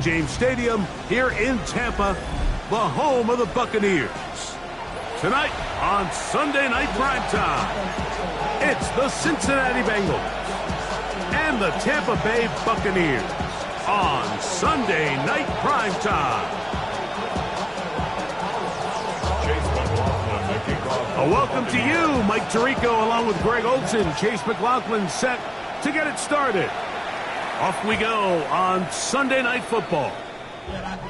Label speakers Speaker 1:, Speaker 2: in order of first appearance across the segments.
Speaker 1: James Stadium here in Tampa, the home of the Buccaneers. Tonight on Sunday Night Primetime, it's the Cincinnati Bengals and the Tampa Bay Buccaneers on Sunday Night Primetime. A welcome to you, Mike Tirico, along with Greg Olson. Chase McLaughlin set to get it started. Off we go on Sunday Night Football.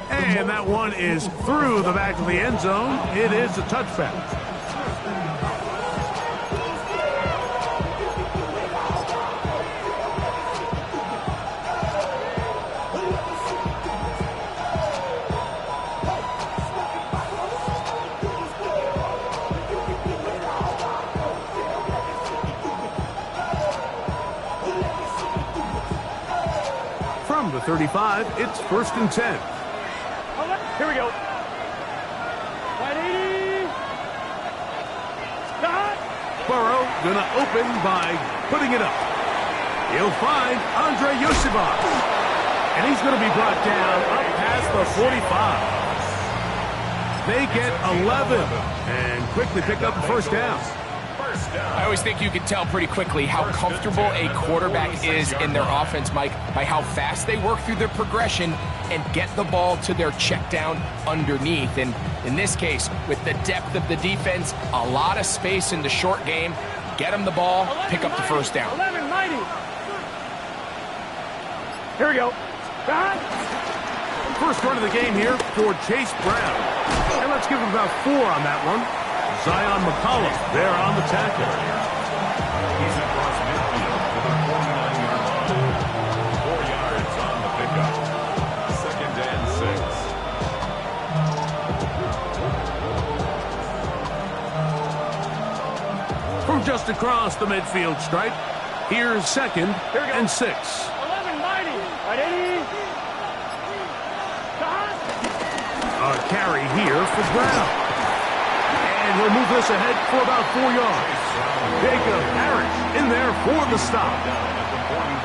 Speaker 1: And that one is through the back of the end zone. It is a touchback. From the 35, it's 1st and 10.
Speaker 2: Here we go. 180. Stop.
Speaker 1: Burrow gonna open by putting it up. He'll find Andre Yosibov. And he's gonna be brought down up past the 45. They get 11 and quickly pick up the first down.
Speaker 3: I always think you can tell pretty quickly how comfortable a quarterback is in their offense, Mike, by how fast they work through their progression and get the ball to their check down underneath. And in this case, with the depth of the defense, a lot of space in the short game, get them the ball, pick up the first down.
Speaker 2: 11-90. Here we go.
Speaker 1: First run of the game here for Chase Brown. And let's give him about 4 on that one. Zion McCollum there on the tackle.
Speaker 4: He's across midfield to the 49-yard line. 4 yards on the pickup. 2nd and 6.
Speaker 1: From just across the midfield stripe, here's 2nd and 6.
Speaker 2: 11-90.
Speaker 1: A carry here for Brown. And he'll move this ahead for about 4 yards. Jacob Harris in there for the stop.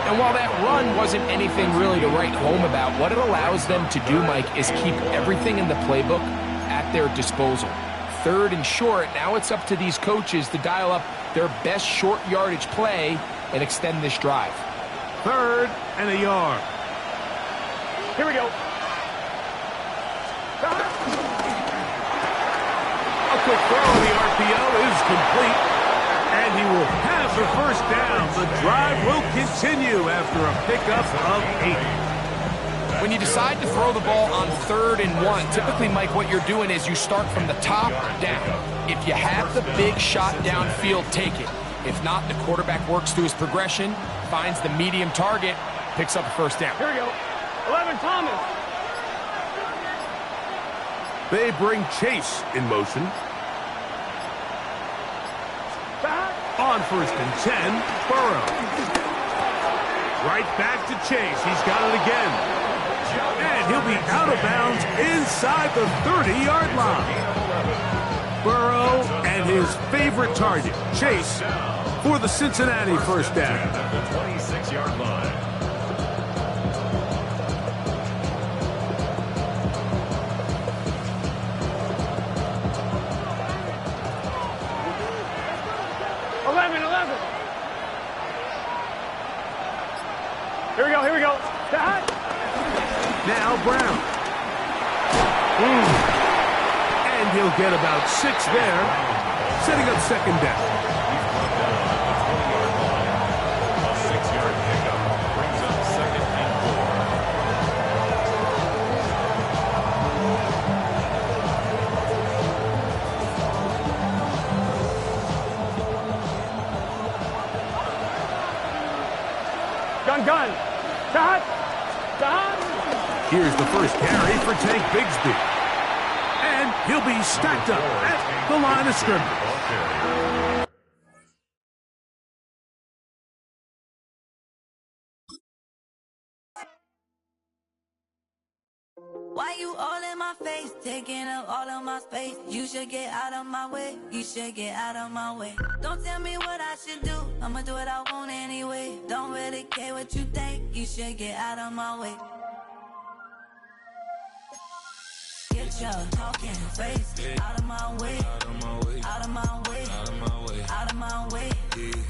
Speaker 3: And while that run wasn't anything really to write home about, what it allows them to do, Mike, is keep everything in the playbook at their disposal. 3rd and short, now it's up to these coaches to dial up their best short yardage play and extend this drive.
Speaker 1: 3rd and a yard.
Speaker 2: Here we go.
Speaker 1: A quick throw, the RPO is complete, and he will have the first down. The drive will continue after a pickup of 8.
Speaker 3: When you decide to throw the ball on 3rd and 1, typically, Mike, what you're doing is you start from the top down. If you have the big shot downfield, take it. If not, the quarterback works through his progression, finds the medium target, picks up a first down.
Speaker 2: Here we go. 11 Thomas.
Speaker 1: They bring Chase in motion. On 1st and 10, Burrow. Right back to Chase. He's got it again. And he'll be out of bounds inside the 30-yard line. Burrow and his favorite target, Chase, for the Cincinnati first down.
Speaker 4: At the 26-yard line.
Speaker 2: Here we go.
Speaker 1: Now Brown. And he'll get about 6 there, setting up 2nd down.
Speaker 4: He's brought down at the 20-yard line. A 6-yard pickup brings up 2nd and
Speaker 2: 4. Gun.
Speaker 1: Here's the first carry for Tank Bigsby. And he'll be stacked up at the line of scrimmage.
Speaker 5: Why you all in my face, taking up all of my space? You should get out of my way, you should get out of my way. Don't tell me what I should do, I'ma do what I want anyway. 'Cause I want anyway. Don't really care what you think. You should get out of my way. Get your talking face out of my way. Out of my way. Out of my way. Out of my way. Out of my way.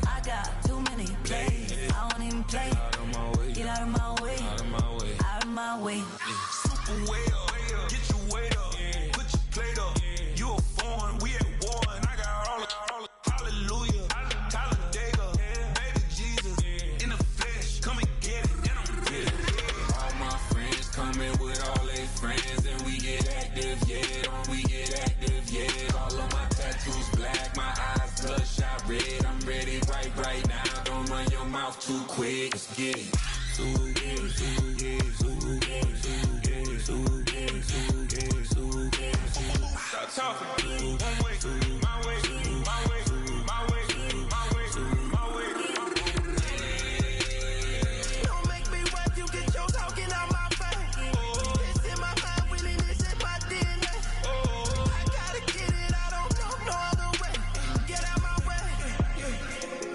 Speaker 5: I got too many plays. I don't even play. Out of my way. Get out of my way. Out of my way. Out of my way.
Speaker 6: Super way up. Get your weight up. Put your plate up. You a foreign. We at war. And I got all the hallelujah. Talladega. Baby Jesus. In the flesh. Come and get it. And I'm with it. All my friends coming with all their friends. And we get active, yeah. Don't we get active, yeah. All of my tattoos black. My eyes bloodshot red. I'm ready right now. Don't run your mouth too quick. Let's get it. Stop talking. One way, my way, my way, my way, my way, my way. Don't make me rap, you get your talking out my face. It's in my mind, winning this in my DNA. I gotta get it, I don't know no other way. Get out my way.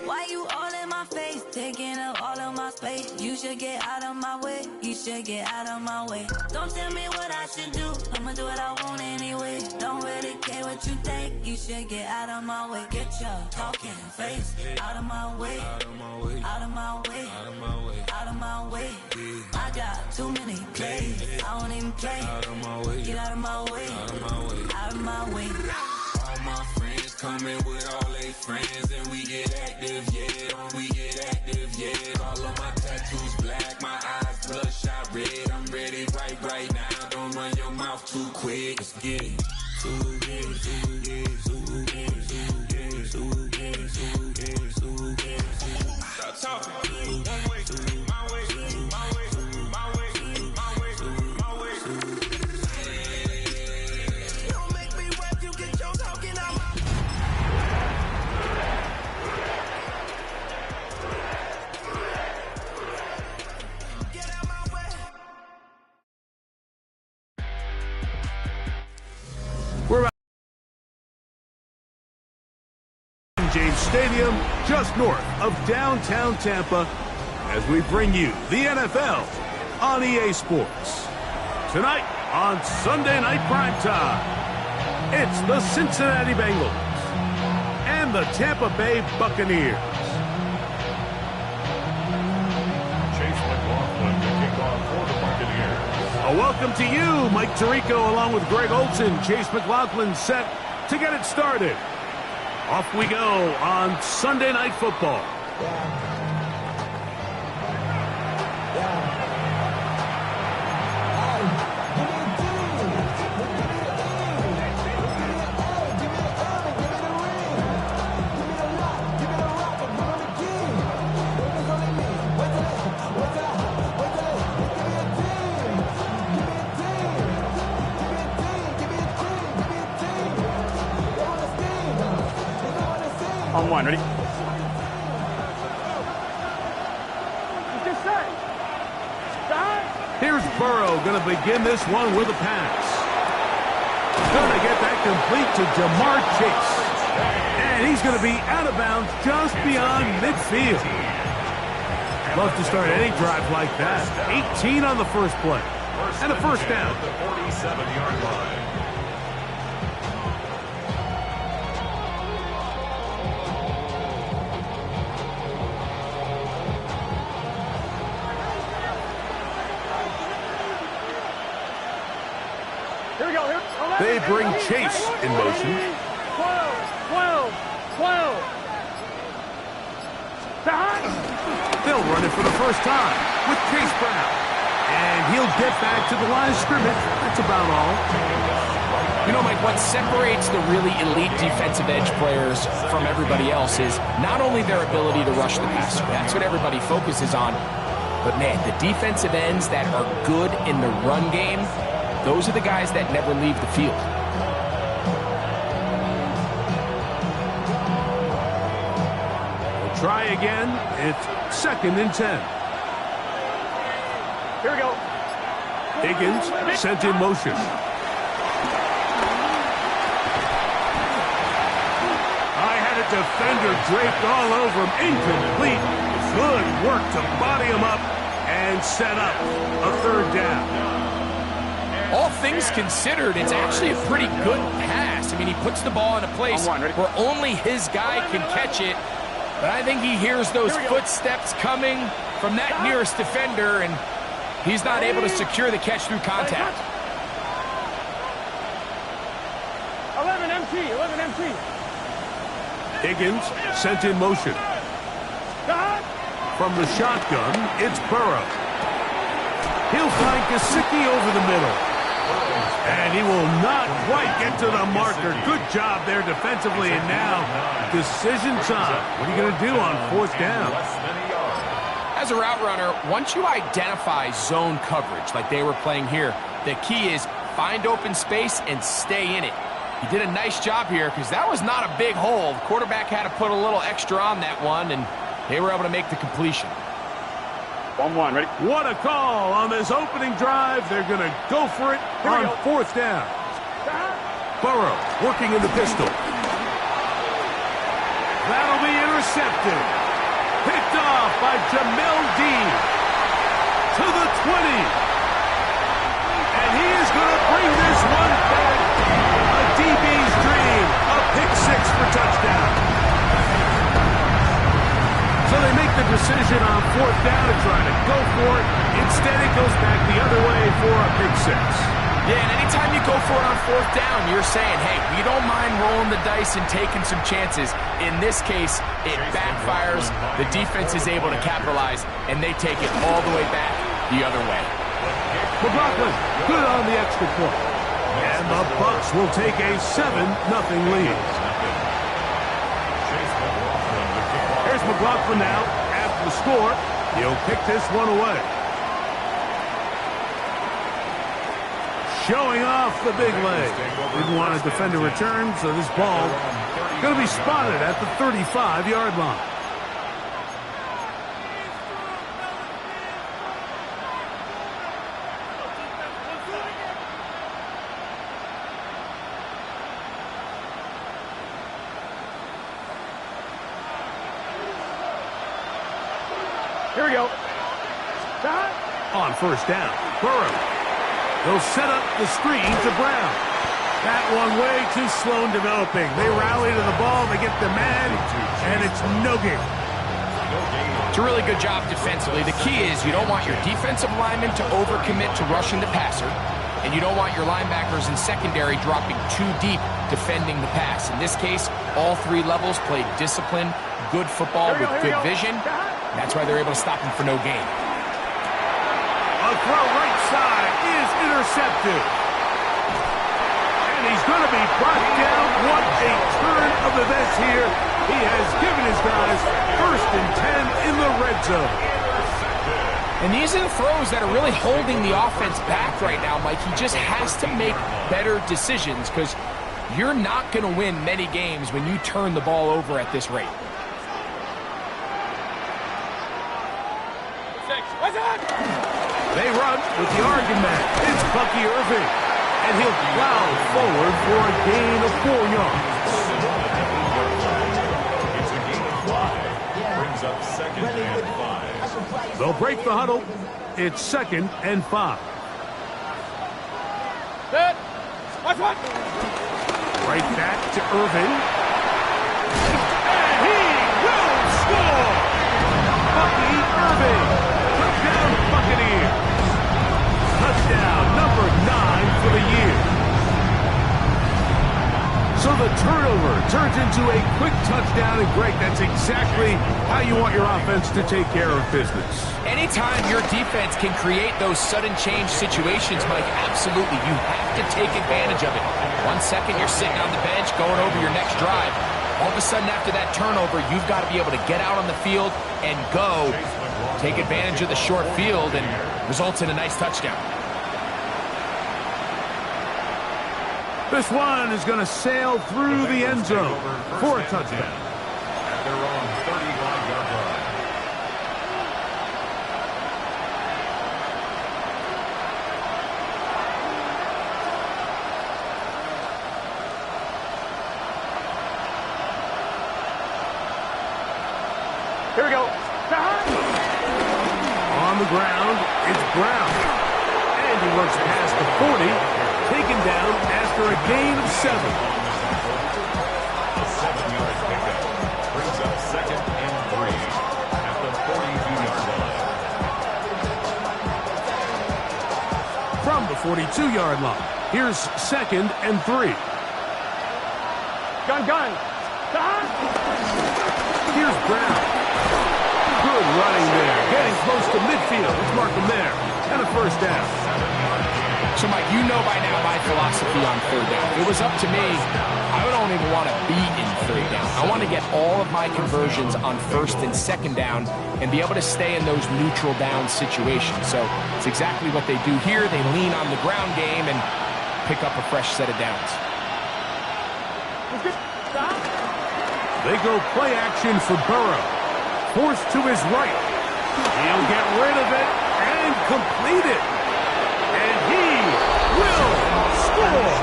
Speaker 5: Why you all in my face, taking up all of my space? You should get out of my way. You should get out of my way. Don't tell me what I should do. I'ma do what I want anyway. Don't really care what you think. You should get out of my way. Get your talking face out of my way. Out of my way. Out of my way. Out of my way. Out of my way. I got too many plays. I don't even play. Out of my way. Get out of my way. Out of my way. Out of my way.
Speaker 6: All my friends coming with all their friends, and we get active, yeah. We get active, yeah. All of my tattoos black, my eyes bloodshot red. I'm ready right now. Don't run your mouth too quick. Let's get it. Stop talking. One way, my way, my way, my way, my way, my way. Don't make me rap, you get your talking out my get out my way.
Speaker 1: We're at James Stadium, just north of downtown Tampa, as we bring you the NFL on EA Sports. Tonight on Sunday Night Primetime, it's the Cincinnati Bengals and the Tampa Bay Buccaneers.
Speaker 4: Chase McLaughlin to kick off for the Buccaneers.
Speaker 1: A welcome to you, Mike Tirico, along with Greg Olson. Chase McLaughlin set to get it started. Off we go on Sunday Night Football.
Speaker 2: On one, ready? Just set. Start.
Speaker 1: Here's Burrow going to begin this one with a pass. Going to get that complete to Jamar Chase. And he's going to be out of bounds just beyond midfield. Love to start any drive like that. 18 on the first play. And a first down.
Speaker 4: The 47-yard line.
Speaker 2: Here we go. Here. 11,
Speaker 1: They bring
Speaker 2: 11,
Speaker 1: Chase in motion.
Speaker 2: 12. Behind.
Speaker 1: They'll run it for the first time with Chase Brown. And he'll get back to the line of scrimmage. That's about all.
Speaker 3: You know, Mike, what separates the really elite defensive edge players from everybody else is not only their ability to rush the passer. That's what everybody focuses on. But, man, the defensive ends that are good in the run game, those are the guys that never leave the field.
Speaker 1: We'll try again. It's 2nd and 10.
Speaker 2: Here we go.
Speaker 1: Higgins sent in motion. I had a defender draped all over him. Incomplete. Good work to body him up and set up a 3rd down.
Speaker 3: All things considered, it's actually a pretty good pass. I mean, he puts the ball in a place where only his guy can catch it. But I think he hears those footsteps coming from that nearest defender, and he's not able to secure the catch through contact.
Speaker 2: 11 MT, 11 MT.
Speaker 1: Higgins sent in motion. From the shotgun, it's Burrow. He'll find Gesicki over the middle. And he will not quite get to the marker. Good job there defensively. And now, decision time. What are you going to do on 4th down?
Speaker 3: As a route runner, once you identify zone coverage like they were playing here, the key is find open space and stay in it. He did a nice job here because that was not a big hole. The quarterback had to put a little extra on that one, and they were able to make the completion.
Speaker 2: 1-1, ready?
Speaker 1: What a call on this opening drive. They're going to go for it on 4th down. Burrow working in the pistol. That'll be intercepted. Picked off by Jamel Dean to the 20. And he is going to bring this one back. A DB's dream. A pick 6 for touchdown. So they make the decision on 4th down to try to go for it. Instead, it goes back the other way for a pick 6.
Speaker 3: Yeah, and anytime you go for it on 4th down, you're saying, hey, we don't mind rolling the dice and taking some chances. In this case, it backfires. The defense is able to capitalize, and they take it all the way back the other way.
Speaker 1: McLaughlin, good on the extra point. And the Bucs will take a 7-0 lead. Here's McLaughlin now after the score. He'll pick this one away. Showing off the big leg. Didn't want to defend a return, so this ball going to be spotted at the 35-yard line.
Speaker 2: Here we go.
Speaker 1: On 1st down, Burrow. They'll set up the screen to Brown. That one way too slow in developing. They rally to the ball, they get the man, and it's no gain.
Speaker 3: It's a really good job defensively. The key is you don't want your defensive linemen to overcommit to rushing the passer, and you don't want your linebackers in secondary dropping too deep defending the pass. In this case, all 3 levels played disciplined, good football with good vision. That's why they're able to stop him for no gain.
Speaker 1: A throw right side is intercepted. And he's going to be brought down. What a turn of events here. He has given his guys 1st and 10 in the red zone.
Speaker 3: And these are the throws that are really holding the offense back right now, Mike. He just has to make better decisions because you're not going to win many games when you turn the ball over at this rate.
Speaker 1: They run with the argument. It's Bucky Irving. And he'll plow forward for a gain of 4 yards.
Speaker 4: It's a gain of 5. Brings up 2nd and 5.
Speaker 1: They'll break the huddle. It's 2nd and 5.
Speaker 2: Set. Watch.
Speaker 1: Right back to Irving. And he will score! Bucky Irving. Touchdown, Buccaneers. Touchdown number 9 for the year. So the turnover turns into a quick touchdown, and Greg, that's exactly how you want your offense to take care of business.
Speaker 3: Anytime your defense can create those sudden change situations, Mike, absolutely, you have to take advantage of it. 1 second, you're sitting on the bench going over your next drive. All of a sudden, after that turnover, you've got to be able to get out on the field and go. Take advantage of the short field, and results in a nice touchdown.
Speaker 1: This one is going to sail through the end zone for a touchdown.
Speaker 4: At their own 35-yard line.
Speaker 2: Here we go.
Speaker 1: On the ground, it's Brown. And he works past the 40. down after a gain of 7.
Speaker 4: A 7-yard pickup brings up 2nd and 3 at the 42-yard line.
Speaker 1: From the 42-yard line, here's 2nd and 3.
Speaker 2: Gun.
Speaker 1: Here's Brown. Good running there. Getting close to midfield. Let's mark him there. And a first down.
Speaker 3: So, Mike, you know by now my philosophy on 3rd down. If it was up to me, I don't even want to be in 3rd down. I want to get all of my conversions on 1st and 2nd down and be able to stay in those neutral down situations. So it's exactly what they do here. They lean on the ground game and pick up a fresh set of downs.
Speaker 1: They go play action for Burrow. Forced to his right. He'll get rid of it and complete it. And he will score.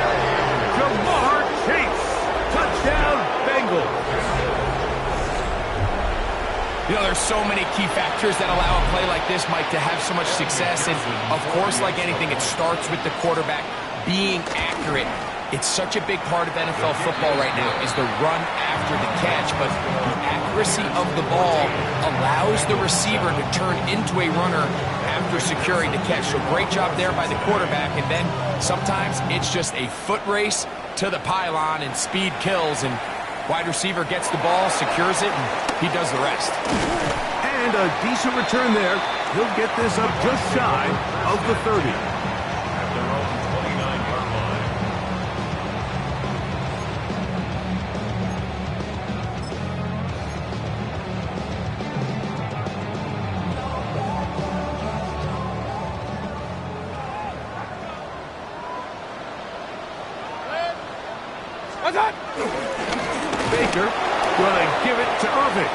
Speaker 1: Jamar Chase. Touchdown, Bengals.
Speaker 3: You know, there's so many key factors that allow a play like this, Mike, to have so much success. And, of course, like anything, it starts with the quarterback being accurate. It's such a big part of NFL football right now is the run after the catch, but the accuracy of the ball allows the receiver to turn into a runner after securing the catch. So great job there by the quarterback, and then sometimes it's just a foot race to the pylon and speed kills, and wide receiver gets the ball, secures it, and he does the rest.
Speaker 1: And a decent return there. He'll get this up just shy of the 30.
Speaker 4: At their own 29-yard line.
Speaker 1: Baker going to give it to Irving.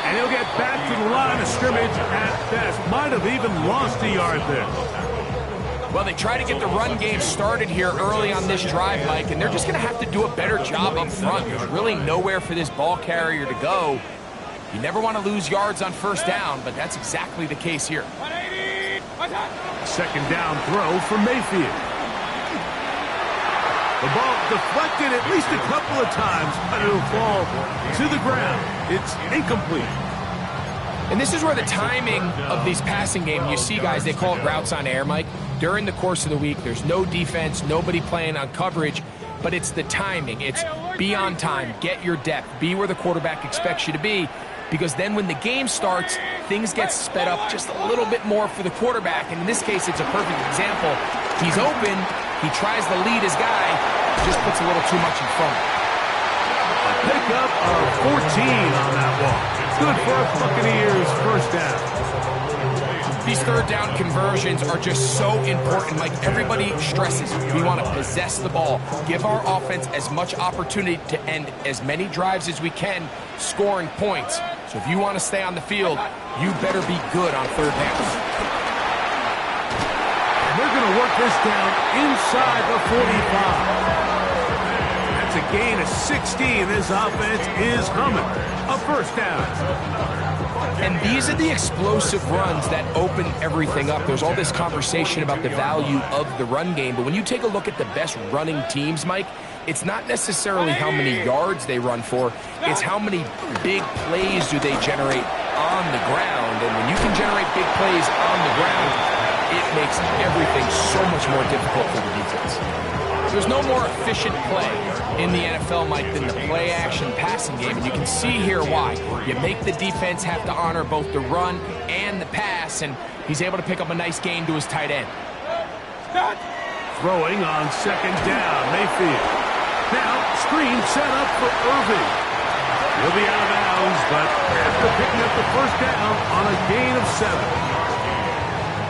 Speaker 1: And he'll get back to the line of scrimmage at best. Might have even lost a yard there.
Speaker 3: Well, they try to get the run game started here early on this drive, Mike, and they're just going to have to do a better job up front. There's really nowhere for this ball carrier to go. You never want to lose yards on 1st down, but that's exactly the case here.
Speaker 1: 2nd down throw for Mayfield. The ball deflected at least a couple of times, but it'll fall to the ground. It's incomplete.
Speaker 3: And this is where the timing of these passing game, you see, guys, they call it routes on air, Mike. During the course of the week, there's no defense, nobody playing on coverage, but it's the timing. It's be on time, get your depth, be where the quarterback expects you to be, because then when the game starts, things get sped up just a little bit more for the quarterback. And in this case, it's a perfect example. He's open. He tries to lead his guy, just puts a little too much in front.
Speaker 1: A pickup of 14 on that walk. Good for Buccaneers 1st down.
Speaker 3: These 3rd down conversions are just so important. Like everybody stresses, we want to possess the ball, give our offense as much opportunity to end as many drives as we can, scoring points. So if you want to stay on the field, you better be good on 3rd down.
Speaker 1: They're going to work this down inside the 45. That's a gain of 16. This offense is humming. A 1st down.
Speaker 3: And these are the explosive runs that open everything up. There's all this conversation about the value of the run game, but when you take a look at the best running teams, Mike, it's not necessarily how many yards they run for, it's how many big plays do they generate on the ground. And when you can generate big plays on the ground, it makes everything so much more difficult for the defense. There's no more efficient play in the NFL, Mike, than the play-action passing game, and you can see here why. You make the defense have to honor both the run and the pass, and he's able to pick up a nice gain to his tight end.
Speaker 1: Throwing on 2nd down, Mayfield. Now, screen set up for Irving. He'll be out of bounds, but after picking up the 1st down on a gain of 7.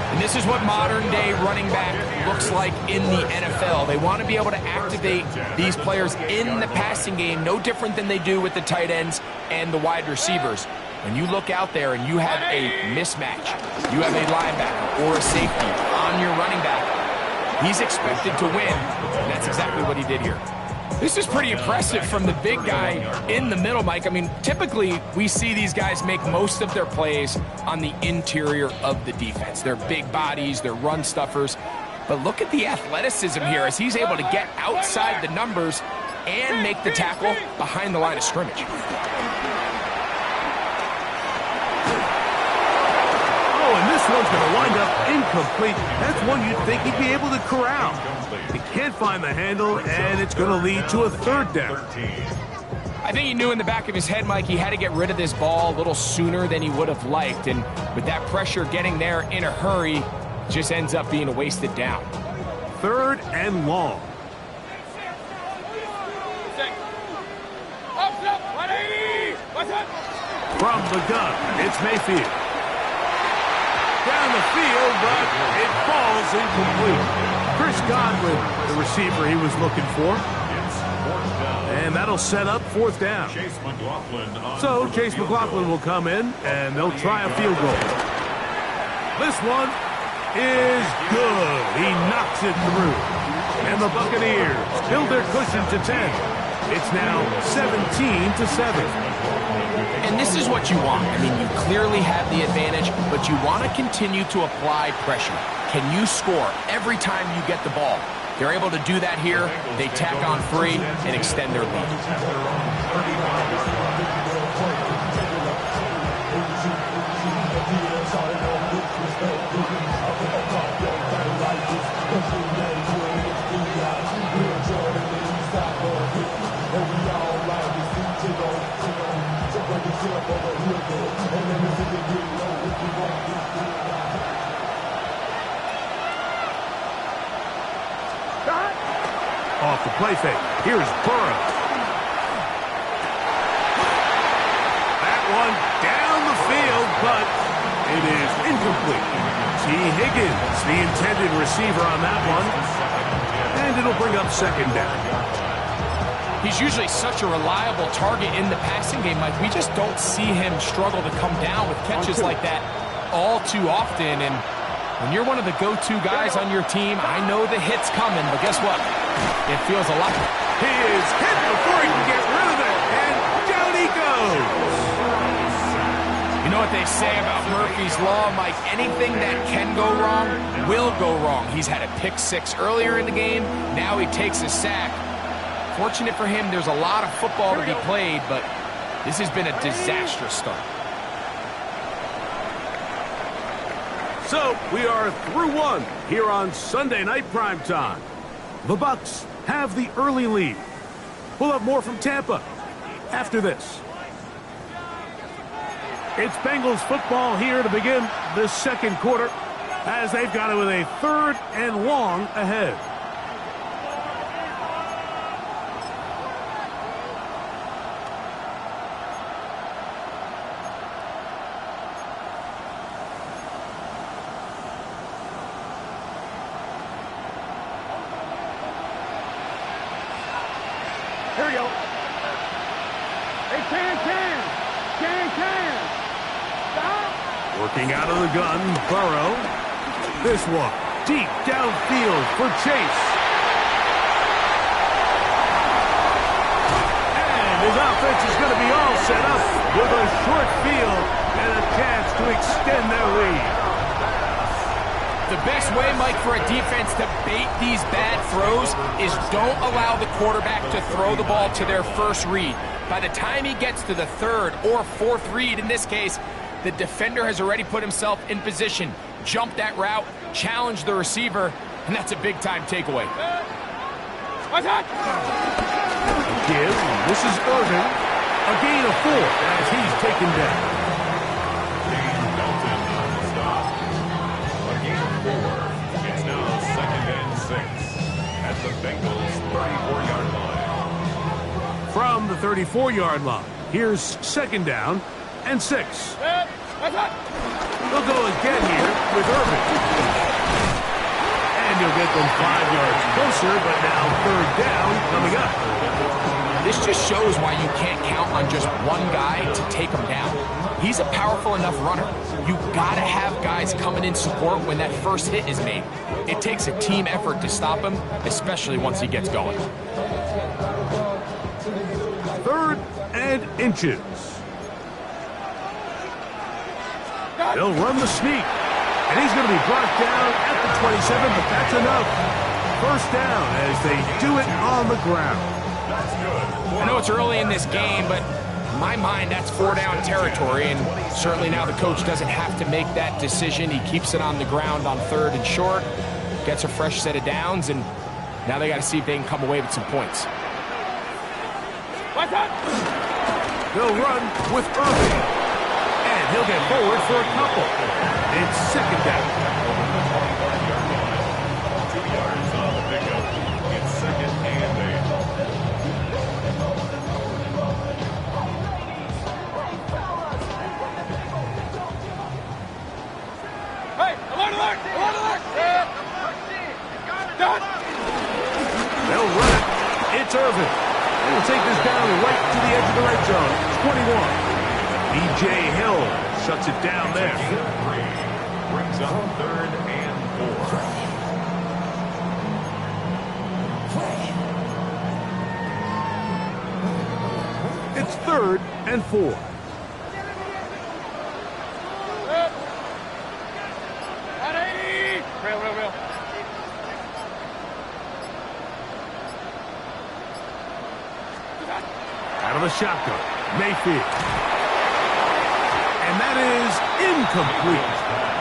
Speaker 3: And this is what modern-day running back looks like in the NFL. They want to be able to activate these players in the passing game, no different than they do with the tight ends and the wide receivers. When you look out there and you have a mismatch, you have a linebacker or a safety on your running back, he's expected to win. And that's exactly what he did here. This is pretty impressive from the big guy in the middle, Mike. I mean, typically we see these guys make most of their plays on the interior of the defense. They're big bodies, they're run stuffers. But look at the athleticism here as he's able to get outside the numbers and make the tackle behind the line of scrimmage.
Speaker 1: Oh, and this one's going to wind up incomplete. That's one you'd think he'd be able to corral. He can't find the handle, and it's going to lead to a third down.
Speaker 3: I think he knew in the back of his head, Mike, he had to get rid of this ball a little sooner than he would have liked. And with that pressure getting there in a hurry, just ends up being a wasted down.
Speaker 1: Third and long. From the gun, it's Mayfield. Down the field, but it falls incomplete. Chris Godwin, the receiver he was looking for. And that'll set up fourth down. So Chase McLaughlin will come in, and they'll try a field goal. This one is good. He knocks it through. And the Buccaneers build their cushion to 10. It's now 17-7.
Speaker 3: And this is what you want. I mean, you clearly have the advantage, but you want to continue to apply pressure. Can you score every time you get the ball? They're able to do that here. They tack on 3 and extend their lead.
Speaker 1: Off the play fake. Here's Burrow. That one down the field, but it is incomplete. T. Higgins, the intended receiver on that one. And it'll bring up second down.
Speaker 3: He's usually such a reliable target in the passing game, Mike. We just don't see him struggle to come down with catches like that all too often. And when you're one of the go-to guys on your team, I know the hit's coming, but guess what? It feels a lot.
Speaker 1: He is hit before he can get rid of it, and down he goes.
Speaker 3: You know what they say about Murphy's Law, Mike? Anything that can go wrong will go wrong. He's had a pick 6 earlier in the game. Now he takes a sack. Fortunate for him, there's a lot of football to be played, but this has been a disastrous start.
Speaker 1: So we are through one here on Sunday Night Primetime. The Bucs have the early lead. We'll have more from Tampa after this. It's Bengals football here to begin the second quarter as they've got it with a third and long ahead.
Speaker 2: Here we go. Hey, can. Stop.
Speaker 1: Working out of the gun, Burrow. This one, deep downfield for Chase. And his offense is going to be all set up with a short field and a chance to extend their lead.
Speaker 3: The best way, Mike, for a defense to bait these bad throws is don't allow the quarterback to throw the ball to their first read. By the time he gets to the third or fourth read, in this case, the defender has already put himself in position, jump that route, challenge the receiver, and that's a big-time takeaway.
Speaker 1: Give, this is Irvin, a gain of 4 as he's taken down.
Speaker 4: It's now 2nd and 6 at the Bengals 34-yard line.
Speaker 1: From the 34-yard line, here's second down and 6. They'll go again here with Irvin. And he'll get them 5 yards closer, but now third down coming up.
Speaker 3: This just shows why you can't count on just one guy to take him down. He's a powerful enough runner. You've got to have guys coming in support when that first hit is made. It takes a team effort to stop him, especially once he gets going.
Speaker 1: Third and inches. They'll run the sneak. And he's going to be brought down at the 27, but that's enough. First down as they do it on the ground.
Speaker 3: I know it's early in this game, but in my mind, that's 4-down territory, and certainly now the coach doesn't have to make that decision. He keeps it on the ground on 3rd and short, gets a fresh set of downs, and now they got to see if they can come away with some points.
Speaker 1: He'll run with Irving, and he'll get forward for a couple. It's second down.
Speaker 4: 2 yards on the pickup. It's second and 8.
Speaker 1: They'll run it. It's Irving. They'll take this down right to the edge of the red zone. 21. B.J. Hill shuts it down there.
Speaker 4: Brings up 3rd and 4.
Speaker 1: It's 3rd and 4. Out of the shotgun, Mayfield. And that is incomplete.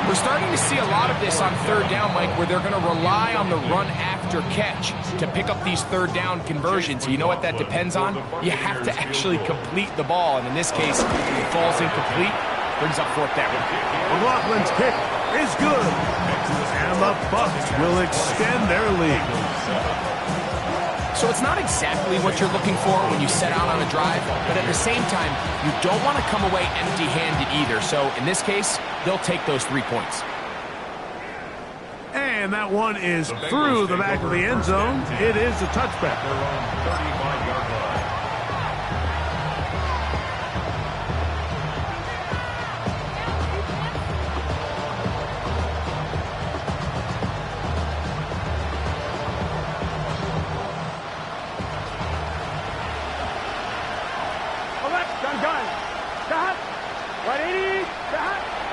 Speaker 3: We're starting to see a lot of this on 3rd down, Mike, where they're going to rely on the run after catch to pick up these 3rd down conversions. You know what that depends on? You have to actually complete the ball, and in this case, it falls incomplete, brings up 4th down.
Speaker 1: McLaughlin's kick is good. And the Bucs will extend their lead.
Speaker 3: So it's not exactly what you're looking for when you set out on a drive, but at the same time, you don't want to come away empty-handed either. So in this case, they'll take those 3 points.
Speaker 1: And that one is through the back of the end zone. It is a touchback.
Speaker 4: They're on 35-yard line.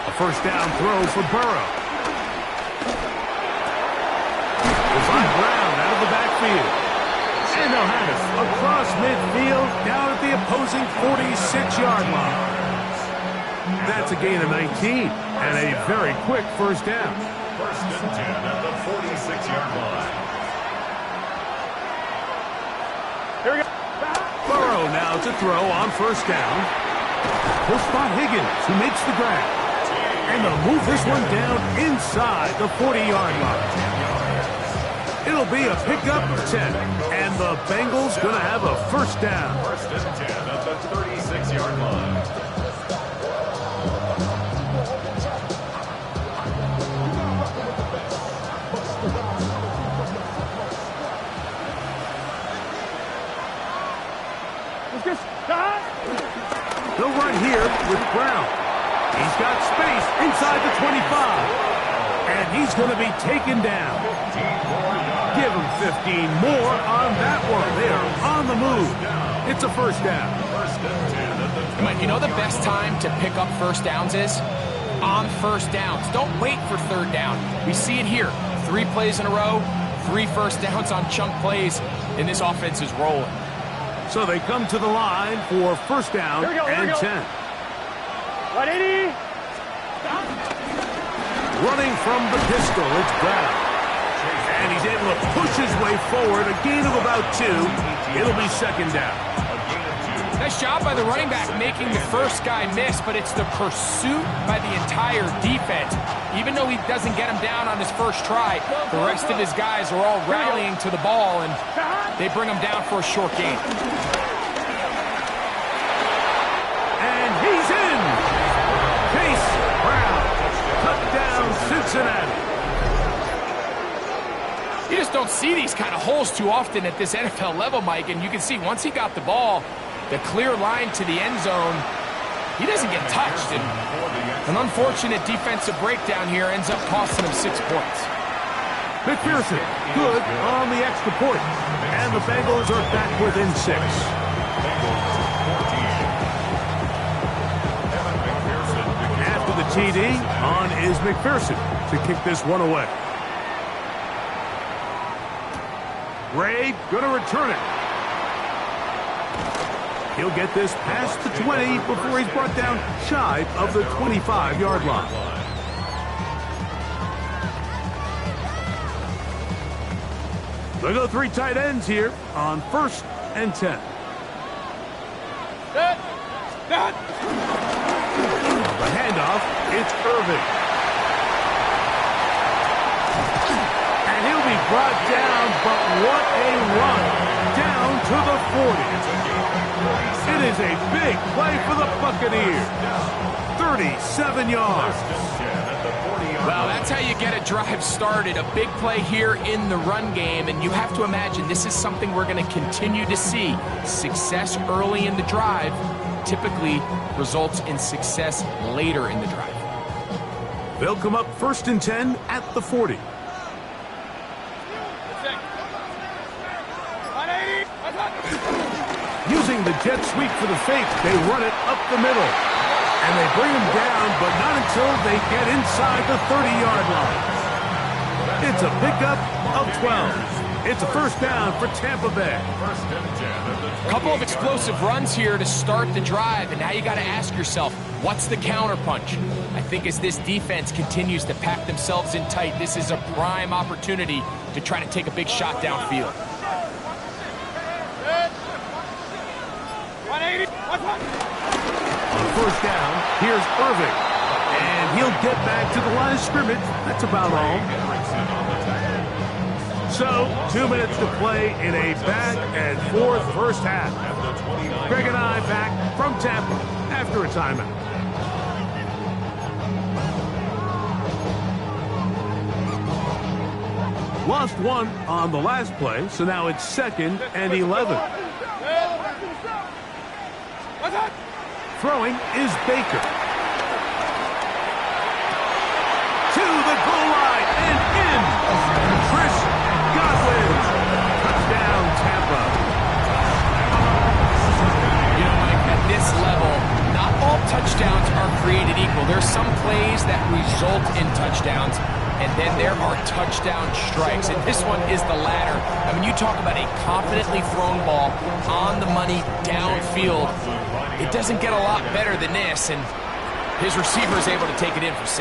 Speaker 1: A first down throw for Burrow. We'll find Brown out of the backfield. And they'll have it across midfield down at the opposing 46-yard line. That's a gain of 19 and a very quick first down.
Speaker 4: First and 10 at the 46-yard line.
Speaker 2: Here we go.
Speaker 1: Burrow now to throw on first down. He'll spot Higgins, who makes the grab. And they'll move this one down inside the 40-yard line. It'll be a pickup of 10, and the Bengals going to have a first down.
Speaker 4: First and 10 at the 36-yard line.
Speaker 1: They'll run here with Brown. He's got space inside the 25. And he's going to be taken down. Give him 15 more on that one. They are on the move. It's a first down.
Speaker 3: Mike, you know the best time to pick up first downs is? On first downs. Don't wait for 3rd down. We see it here. 3 plays in a row, 3 first downs on chunk plays, and this offense is rolling.
Speaker 1: So they come to the line for first down and 10.
Speaker 2: 180.
Speaker 1: Running from the pistol, it's Brown. And he's able to push his way forward, a gain of about 2. It'll be second down.
Speaker 3: Nice job by the running back making the first guy miss, but it's the pursuit by the entire defense. Even though he doesn't get him down on his first try, the rest of his guys are all rallying to the ball, and they bring him down for a short gain.
Speaker 1: And he's in! Chase Brown, touchdown Cincinnati.
Speaker 3: You just don't see these kind of holes too often at this NFL level, Mike, and you can see once he got the ball, the clear line to the end zone, he doesn't get touched, and an unfortunate defensive breakdown here ends up costing him 6 points.
Speaker 1: McPherson, good on the extra point, and the Bengals are back within 6. After the the TD. On is McPherson to kick this one away. Ray going to return it. He'll get this past the 20 before he's brought down shy of the 25-yard line. They'll go 3 tight ends here on 1st and 10. The handoff, it's Irving. And he'll be brought down, but what a run down to the 40. It is a big play for the Buccaneers. 37 yards.
Speaker 3: Well, that's how you get a drive started. A big play here in the run game, and you have to imagine this is something we're going to continue to see. Success early in the drive typically results in success later in the drive.
Speaker 1: They'll come up 1st and 10 at the 40. Using the jet sweep for the fake, they run it up the middle. And they bring him down, but not until they get inside the 30-yard line. It's a pickup of 12. It's a 1st down for Tampa Bay.
Speaker 3: A couple of explosive runs here to start the drive, and now you got to ask yourself, what's the counterpunch? I think as this defense continues to pack themselves in tight, this is a prime opportunity to try to take a big shot downfield.
Speaker 1: On 1st down, here's Irving. And he'll get back to the line of scrimmage. That's about all. So, 2 minutes to play in a back and forth first half. Greg and I back from Tampa after a timeout. Lost 1 on the last play, so now it's 2nd and 11. Throwing is Baker. To the goal line and in. Chris Godwin. Touchdown, Tampa.
Speaker 3: You know, Mike, at this level, not all touchdowns are created equal. There's some plays that result in touchdowns, and then there are touchdown strikes. And this one is the latter. I mean, you talk about a confidently thrown ball on the money downfield. It doesn't get a lot better than this, and his receiver is able to take it in for 6.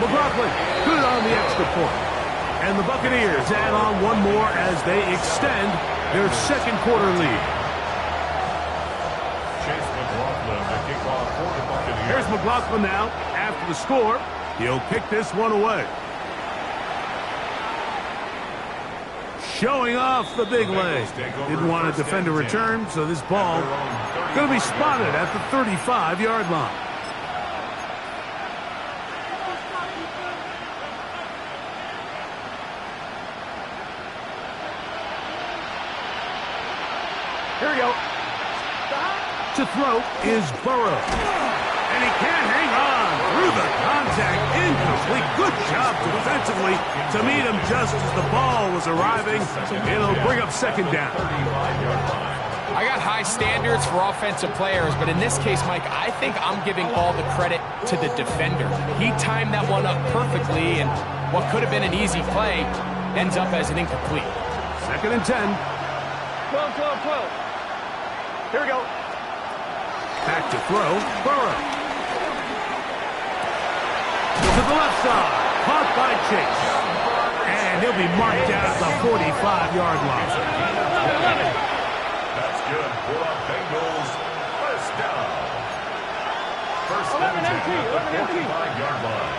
Speaker 1: McLaughlin, good on the extra point. And the Buccaneers add on one more as they extend their 2nd quarter lead.
Speaker 4: Chase McLaughlin to kick off for the Buccaneers.
Speaker 1: Here's McLaughlin now after the score. He'll kick this one away. Showing off the big leg. Didn't want to defend a return, so this ball going to be spotted at the 35-yard line.
Speaker 2: Here we go.
Speaker 1: To throw is Burrow. And he can't hang on through the contact. Incomplete. Good job defensively to meet him just as the ball was arriving. It'll bring up 2nd down.
Speaker 3: I got high standards for offensive players, but in this case, Mike, I think I'm giving all the credit to the defender. He timed that one up perfectly, and what could have been an easy play ends up as an incomplete.
Speaker 1: 2nd and 10.
Speaker 2: 12. Here we go.
Speaker 1: Back to throw, Burrow. To the left side, caught by Chase. And he'll be marked down at the 45-yard line.
Speaker 4: That's good for the Bengals. 1st down. 1st and 10 at the 45-yard line.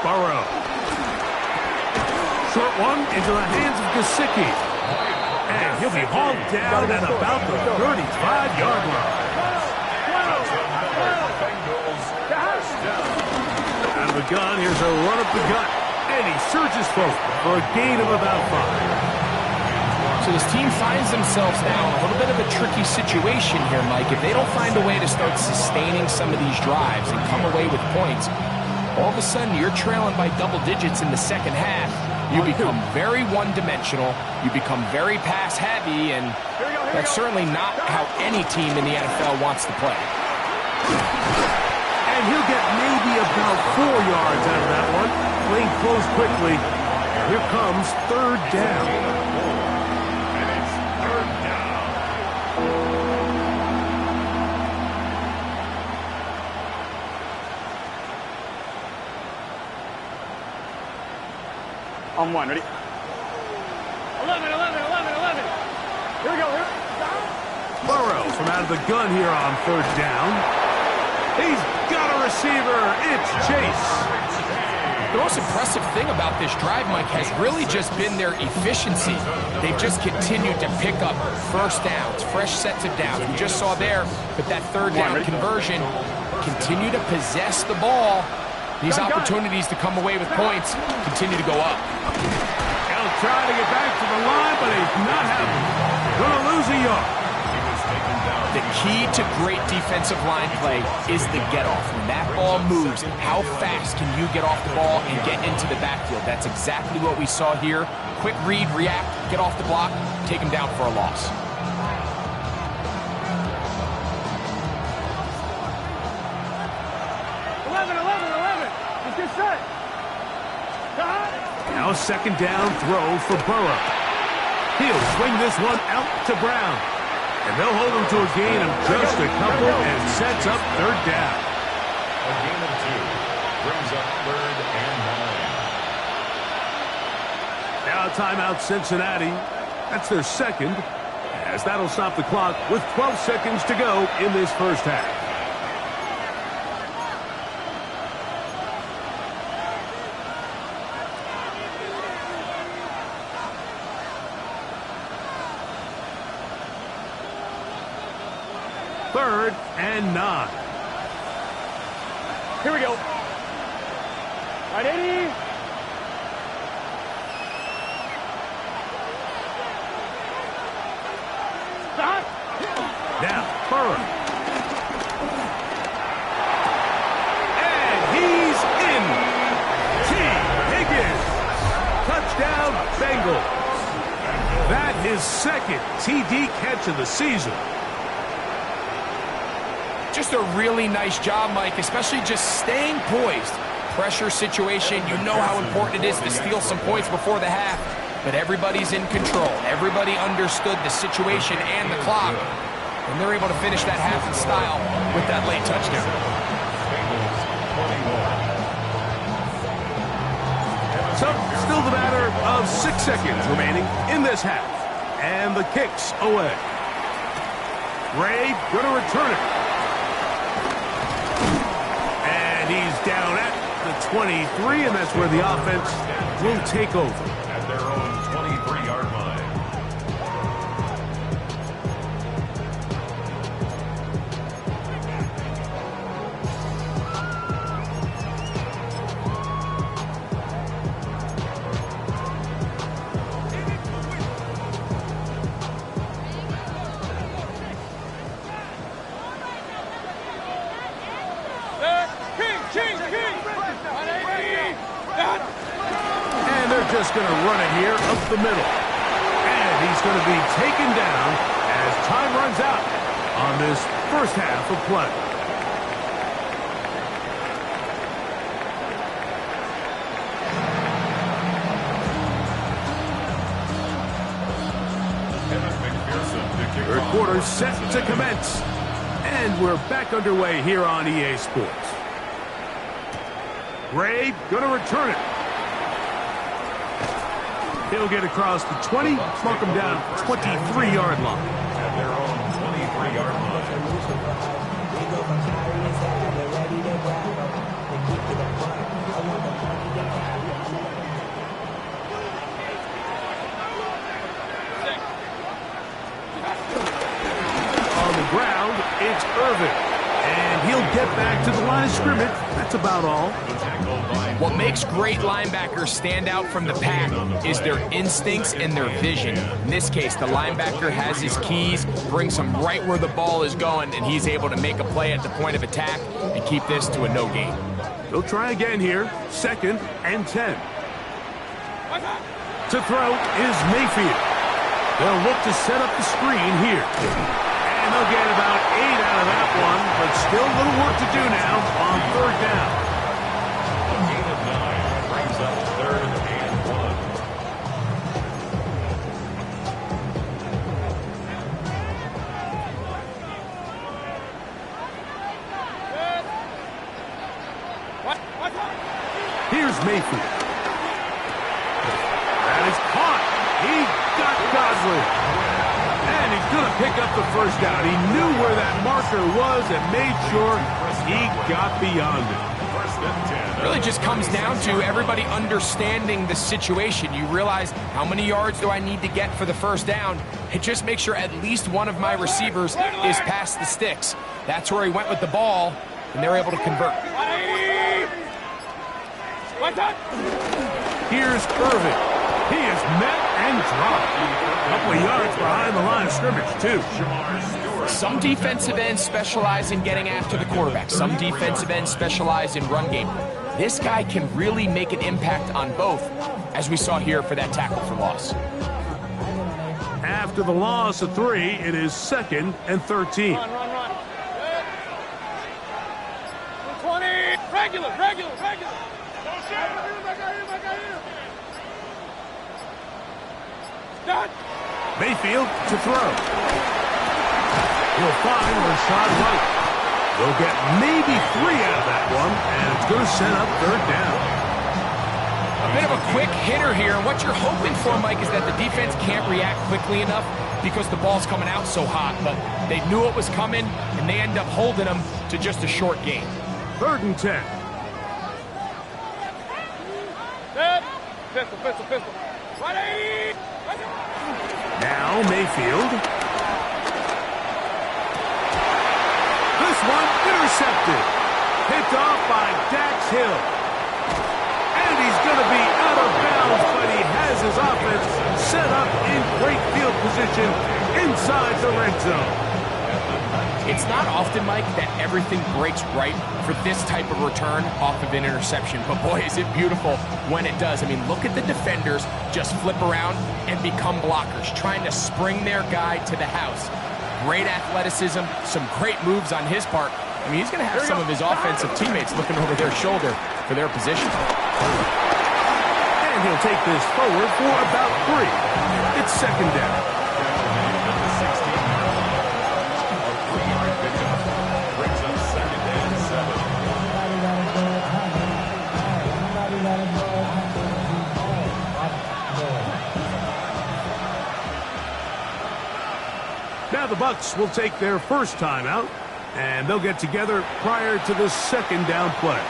Speaker 1: Burrow. Short one into the hands of Gesicki. And he'll be hauled down at about the 35-yard line. Out of the gun, here's a run up the gut. And he surges forward for a gain of about 5.
Speaker 3: So this team finds themselves now in a little bit of a tricky situation here, Mike. If they don't find a way to start sustaining some of these drives and come away with points, all of a sudden you're trailing by double digits in the 2nd half. You become very one-dimensional. You become very pass-heavy, and that's certainly not how any team in the NFL wants to play.
Speaker 1: And he'll get maybe about 4 yards out of that one. Playing close quickly. Here comes third down.
Speaker 4: And it's third down.
Speaker 2: On one, ready? 11. Here we go. Here.
Speaker 1: Burrow from out of the gun here on third down. He's got a receiver. It's Chase.
Speaker 3: The most impressive thing about this drive, Mike, has really just been their efficiency. They've just continued to pick up first downs, fresh sets of downs. We just saw there with that third down conversion, continue to possess the ball. These opportunities to come away with points continue to go up.
Speaker 1: He'll try to get back to the line, but he's not having it. Gonna lose a yard.
Speaker 3: The key to great defensive line play is the get-off. When that ball moves, how fast can you get off the ball and get into the backfield? That's exactly what we saw here. Quick read, react, get off the block, take him down for a loss.
Speaker 2: Let's get set.
Speaker 1: Now a second down throw for Burrow. He'll swing this one out to Brown. And they'll hold him to a gain of just a couple and sets up third down.
Speaker 4: A gain of 2 brings up third and 9.
Speaker 1: Now timeout Cincinnati. That's their second, as that'll stop the clock with 12 seconds to go in this first half. Third and 9.
Speaker 2: Here we go. Right, 80. Stop.
Speaker 1: Now, Burrow. And he's in. T. Higgins. Touchdown, Bengals. That his second TD catch of the season.
Speaker 3: Just a really nice job, Mike, especially just staying poised. Pressure situation, you know how important it is to steal some points before the half, but everybody's in control. Everybody understood the situation and the clock, and they're able to finish that half in style with that late touchdown.
Speaker 1: So, still the matter of 6 seconds remaining in this half, and the kick's away. Ray going to return it. He's down at the 23, and that's where the offense will take over.
Speaker 4: At their own 23-yard line.
Speaker 1: And they're just going to run it here up the middle. And he's going to be taken down as time runs out on this first half of play. Third quarter set to commence. And we're back underway here on EA Sports. Ray going to return it. He'll get across the 20, mark him down 23-yard line.
Speaker 4: At their own 23-yard line.
Speaker 1: On the ground, it's Irvin. And he'll get back to the line of scrimmage. That's about all.
Speaker 3: What makes great linebackers stand out from the pack is their instincts and their vision. In this case, the linebacker has his keys, brings him right where the ball is going, and he's able to make a play at the point of attack and keep this to a no gain.
Speaker 1: They'll try again here. Second and 10. To throw is Mayfield. They'll look to set up the screen here. And they'll get about 8 out of that one, but still a little work to do now on third down.
Speaker 4: A gain of 9 brings up 3rd and 1.
Speaker 1: Here's Mayfield. That is caught. He got Godwin. And he's going to pick up the first down. He knew where that marker was and made sure he got beyond it.
Speaker 3: It really just comes down to everybody understanding the situation. You realize how many yards do I need to get for the first down, and just make sure at least one of my receivers is past the sticks. That's where he went with the ball, and they're able to convert.
Speaker 1: Here's Irvin. He is met and dropped. A couple of yards behind the line of scrimmage, too.
Speaker 3: Some defensive ends specialize in getting after the quarterback. Some defensive ends specialize in run game. This guy can really make an impact on both, as we saw here for that tackle for loss.
Speaker 1: After the loss of 3, it is 2nd and 13.
Speaker 2: Run. 20. Regular. Done.
Speaker 1: Mayfield to throw. He'll find Rashad White. They'll get maybe 3 out of that one, and it's going to set up third down.
Speaker 3: A bit of a quick hitter here. What you're hoping for, Mike, is that the defense can't react quickly enough because the ball's coming out so hot. But they knew it was coming, and they end up holding them to just a short gain.
Speaker 1: 3rd and 10.
Speaker 2: Dead. Pistol. Ready.
Speaker 1: Now Mayfield. This one intercepted. Picked off by Dax Hill. And he's going to be out of bounds, but he has his offense set up in great field position inside the red zone.
Speaker 3: It's not often, Mike, that everything breaks right for this type of return off of an interception. But boy, is it beautiful when it does. I mean, look at the defenders just flip around and become blockers, trying to spring their guy to the house. Great athleticism, some great moves on his part. I mean, he's going to have some of his offensive teammates looking over their shoulder for their position.
Speaker 1: And he'll take this forward for about 3. It's 2nd down. Now the Bucs will take their first timeout, and they'll get together prior to the 2nd down play.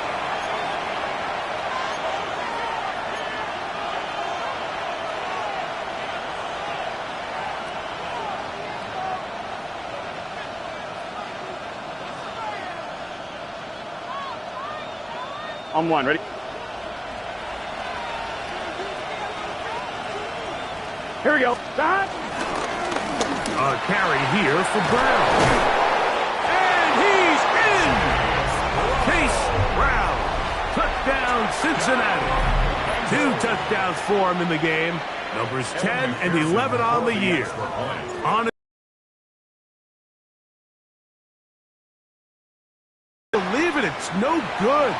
Speaker 2: On 1, ready? Here we go. Stop.
Speaker 1: A carry here for Brown. And he's in! Chase Brown. Touchdown, Cincinnati. 2 touchdowns for him in the game. Numbers 10 and 11 on the year. On believe it, it's no good.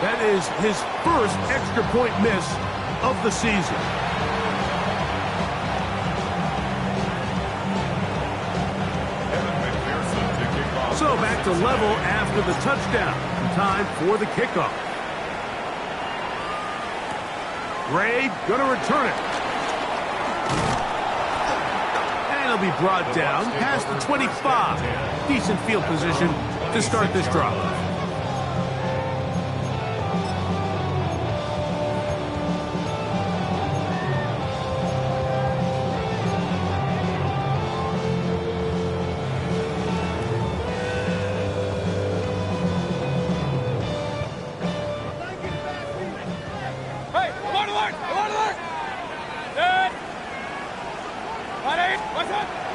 Speaker 1: That is his first extra point miss of the season. So back to level after the touchdown. Time for the kickoff. Gray gonna return it. And he'll be brought down past the 25. Decent field position to start this drive.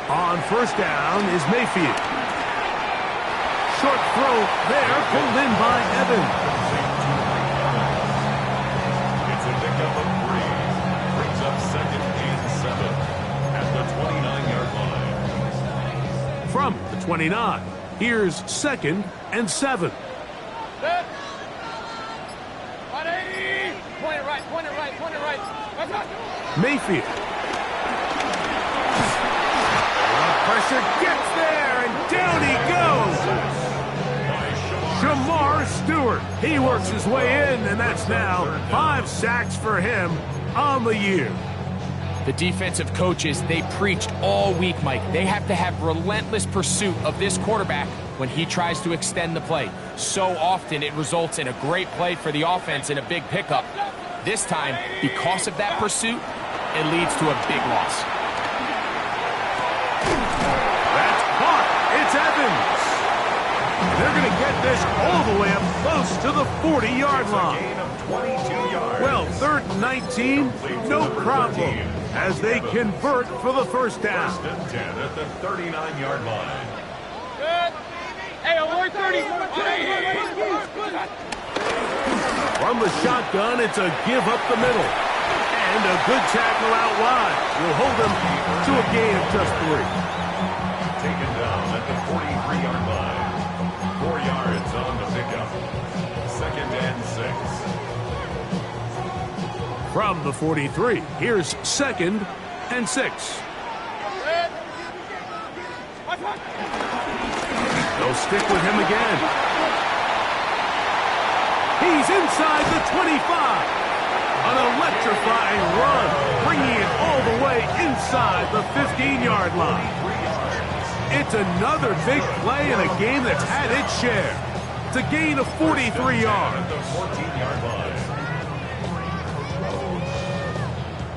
Speaker 1: On first down is Mayfield. Short throw there, pulled in by Evans.
Speaker 4: It's a pickup of 3. Brings up 2nd and 7 at the 29-yard line.
Speaker 1: From the 29. Here's 2nd and 7.
Speaker 2: Set. 180. Point it right, point it right, point it right. What's up?
Speaker 1: Mayfield. Pressure gets there, and down he goes. Shamar Stewart. He works his way in, and that's now 5 sacks for him on the year.
Speaker 3: The defensive coaches, they preached all week, Mike. They have to have relentless pursuit of this quarterback when he tries to extend the play. So often it results in a great play for the offense and a big pickup. This time, because of that pursuit, it leads to a big loss.
Speaker 1: That's caught. It's Evans. They're going to get this all the way up close to the 40-yard line.
Speaker 4: Gain of 22 yards.
Speaker 1: Well, 3rd and 19, no problem, as they convert for the first down.
Speaker 4: 1st and 10 at the 39-yard line.
Speaker 2: Good. Hey, 130.
Speaker 1: From the shotgun, it's a give up the middle. And a good tackle out wide will hold them to a gain of just 3.
Speaker 4: Taken down at the 43-yard line. 4 yards on the pickup. 2nd and 6.
Speaker 1: From the 43, here's 2nd and 6. They'll stick with him again. He's inside the 25. An electrifying run, bringing it all the way inside the 15-yard line. It's another big play in a game that's had its share. It's a gain of 43 yards.
Speaker 4: At the 14-yard line.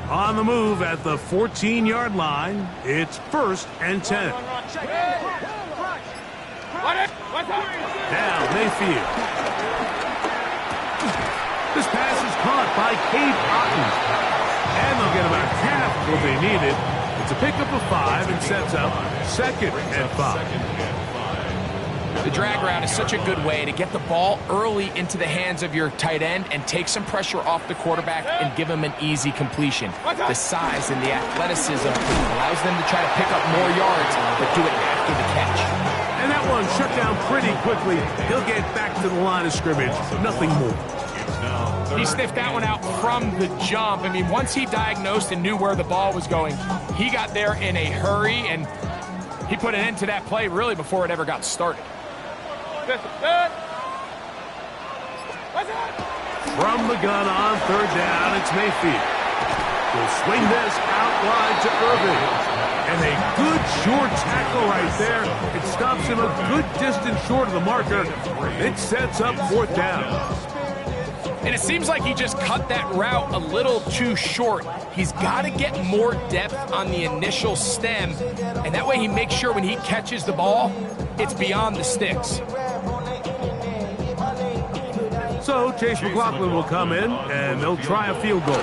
Speaker 1: On the move at the 14-yard line, it's 1st and 10. Now Mayfield. This pass is caught by Cade Otton. And they'll get about half of what they needed. It's a pickup of 5 and sets up 2nd and 5.
Speaker 3: The drag route is such a good way to get the ball early into the hands of your tight end and take some pressure off the quarterback and give him an easy completion. The size and the athleticism allows them to try to pick up more yards, but do it after the catch.
Speaker 1: And that one shut down pretty quickly. He'll get back to the line of scrimmage. Nothing more.
Speaker 3: He sniffed that one out from the jump. I mean, once he diagnosed and knew where the ball was going, he got there in a hurry, and he put an end to that play really before it ever got started.
Speaker 1: From the gun on 3rd down, it's Mayfield. He'll swing this out wide to Irving. And a good short tackle right there. It stops him a good distance short of the marker. It sets up 4th down.
Speaker 3: And it seems like he just cut that route a little too short. He's got to get more depth on the initial stem, and that way he makes sure when he catches the ball, it's beyond the sticks.
Speaker 1: So Chase McLaughlin will come in, and they'll try a field goal.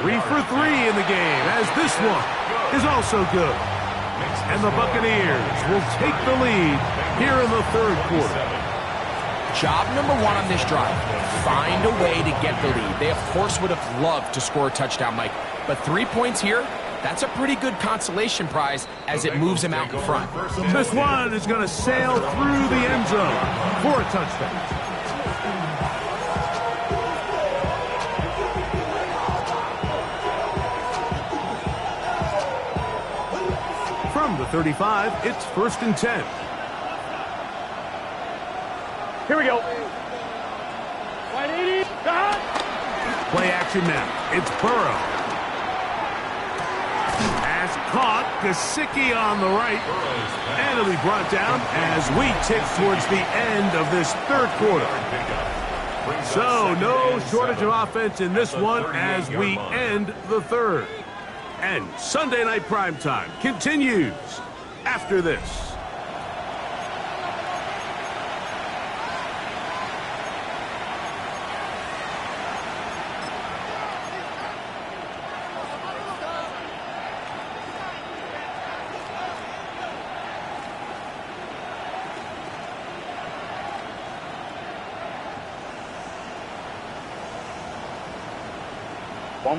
Speaker 1: 3 for 3 in the game, as this one is also good. And the Buccaneers will take the lead here in the 3rd quarter.
Speaker 3: Job number 1 on this drive, find a way to get the lead. They, of course, would have loved to score a touchdown, Mike. But 3 points here, that's a pretty good consolation prize as it moves him out in front.
Speaker 1: This one is going to sail through the end zone for a touchdown. From the 35, it's 1st and 10.
Speaker 2: Here we go. 180.
Speaker 1: Play action now. It's Burrow. Pass caught. Gesicki on the right. And it'll be brought down as we tick towards the end of this 3rd quarter. So no shortage of offense in this one as we end the 3rd. And Sunday Night Primetime continues after this.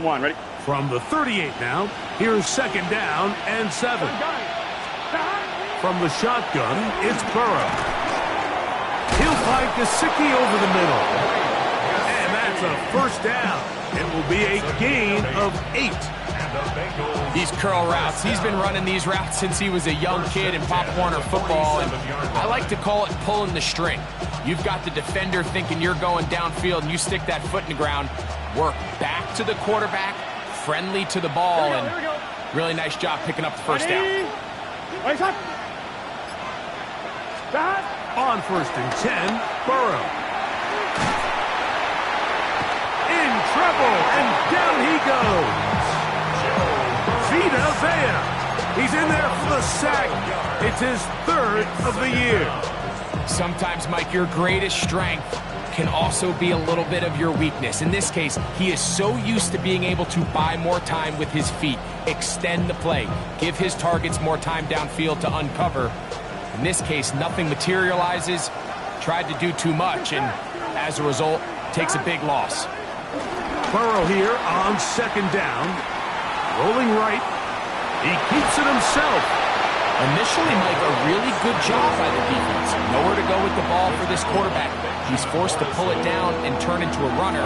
Speaker 2: One, ready?
Speaker 1: From the 38 now, here's 2nd down and 7. From the shotgun, it's Burrow. He'll find Gesicki over the middle. And that's a first down. It will be a gain of 8.
Speaker 3: These curl routes, he's been running these routes since he was a young kid in Pop Warner football, and I like to call it pulling the string. You've got the defender thinking you're going downfield, and you stick that foot in the ground, work back to the quarterback, friendly to the ball, and really nice job picking up the first down.
Speaker 1: On 1st and 10, Burrow. In trouble, and down he goes. Vita Vea. He's in there for the sack. It's his 3rd of the year.
Speaker 3: Sometimes, Mike, your greatest strength can also be a little bit of your weakness. In this case, he is so used to being able to buy more time with his feet, extend the play, give his targets more time downfield to uncover. In this case, nothing materializes, tried to do too much, and as a result, takes a big loss.
Speaker 1: Burrow here on 2nd down. Rolling right. He keeps it himself.
Speaker 3: Initially, Mike, a really good job by the defense. Nowhere to go with the ball for this quarterback. He's forced to pull it down and turn into a runner.